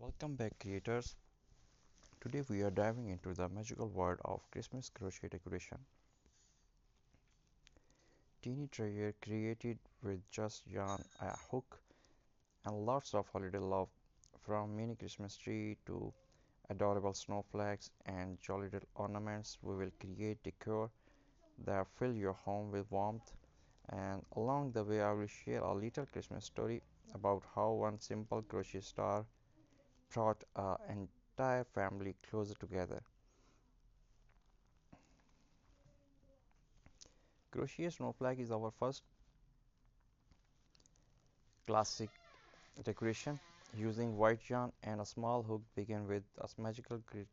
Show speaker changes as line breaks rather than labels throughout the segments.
Welcome back, creators. Today we are diving into the magical world of Christmas crochet decoration. Teeny treasure created with just yarn, a hook, and lots of holiday love. From mini Christmas tree to adorable snowflakes and jolly little ornaments, we will create decor that fill your home with warmth. And along the way, I will share a little Christmas story about how one simple crochet star brought an entire family closer together. Crochet snowflake is our first classic decoration using white yarn and a small hook. Begin with a magical grid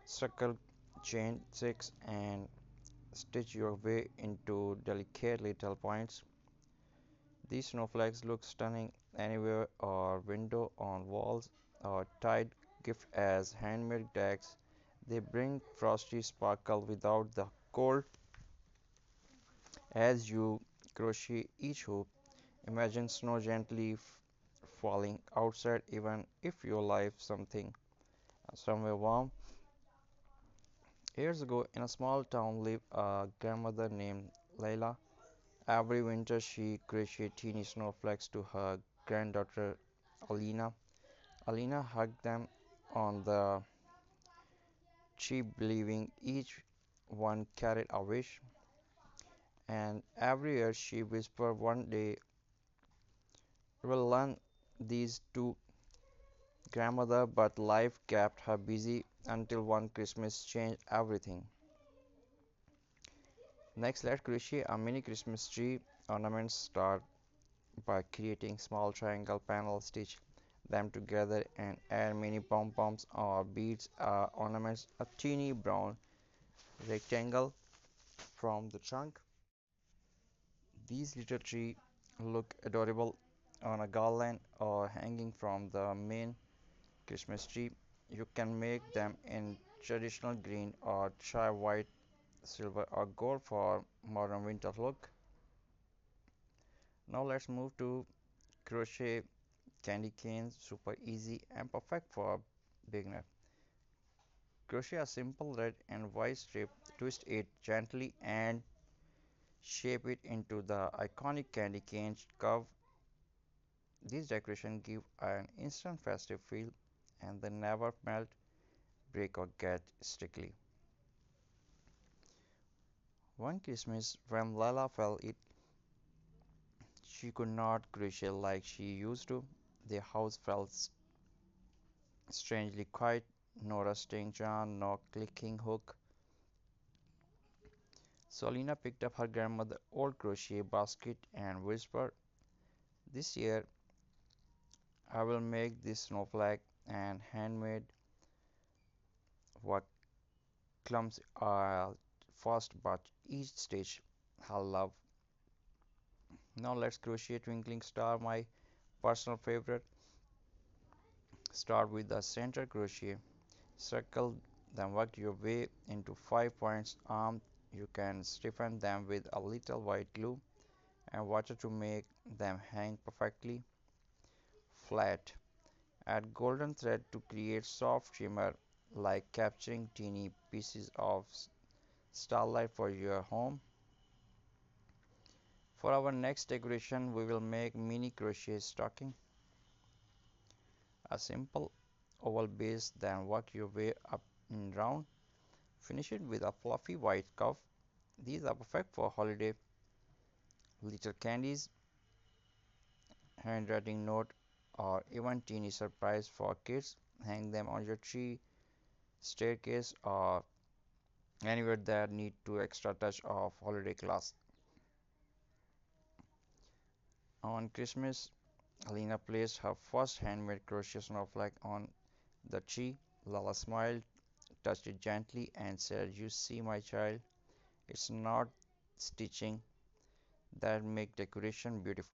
circle, chain 6 and stitch your way into delicate little points. These snowflakes look stunning anywhere or window on walls or tied gift as handmade decks. They bring frosty sparkle without the cold. As you crochet each hoop, imagine snow gently falling outside even if you live somewhere warm. Years ago in a small town lived a grandmother named Layla. Every winter she crocheted teeny snowflakes to her granddaughter Alina. Alina hugged them on the tree believing each one carried a wish, and every year she whispered one day we'll learn these two grandmother, but life kept her busy until one Christmas changed everything. Next, let's crochet a mini Christmas tree. Ornaments start by creating small triangle panels, stitch them together and add mini pom-poms or beads. Ornaments a teeny brown rectangle from the trunk. These little trees look adorable on a garland or hanging from the main Christmas tree. You can make them in traditional green or try white, silver or gold for modern winter look. Now let's move to crochet candy canes, super easy and perfect for beginner. Crochet a simple red and white strip, twist it gently and shape it into the iconic candy cane curve. These decorations give an instant festive feel and they never melt, break or get sticky. One Christmas when Lala felt it she could not crochet like she used to. The house felt strangely quiet, no rusting yarn, no clicking hook. Solina picked up her grandmother's old crochet basket and whispered, "This year I will make this snowflake and handmade work clumps are fast but each stitch I love." Now let's crochet twinkling star, my personal favorite. Start with the center crochet, circle, then work your way into 5 points arm. You can stiffen them with a little white glue and water to make them hang perfectly flat. Add golden thread to create soft shimmer like capturing teeny pieces of starlight for your home. For our next decoration we will make mini crochet stocking. A simple oval base, then work your way up and round. Finish it with a fluffy white cuff. These are perfect for holiday little candies, handwriting note or even teeny surprise for kids. Hang them on your tree, staircase or anywhere that need to extra touch of holiday class. On Christmas, Alina placed her first handmade crochet snowflake on the tree. Lala smiled, touched it gently and said, "You see, my child, it's not stitching that make decoration beautiful.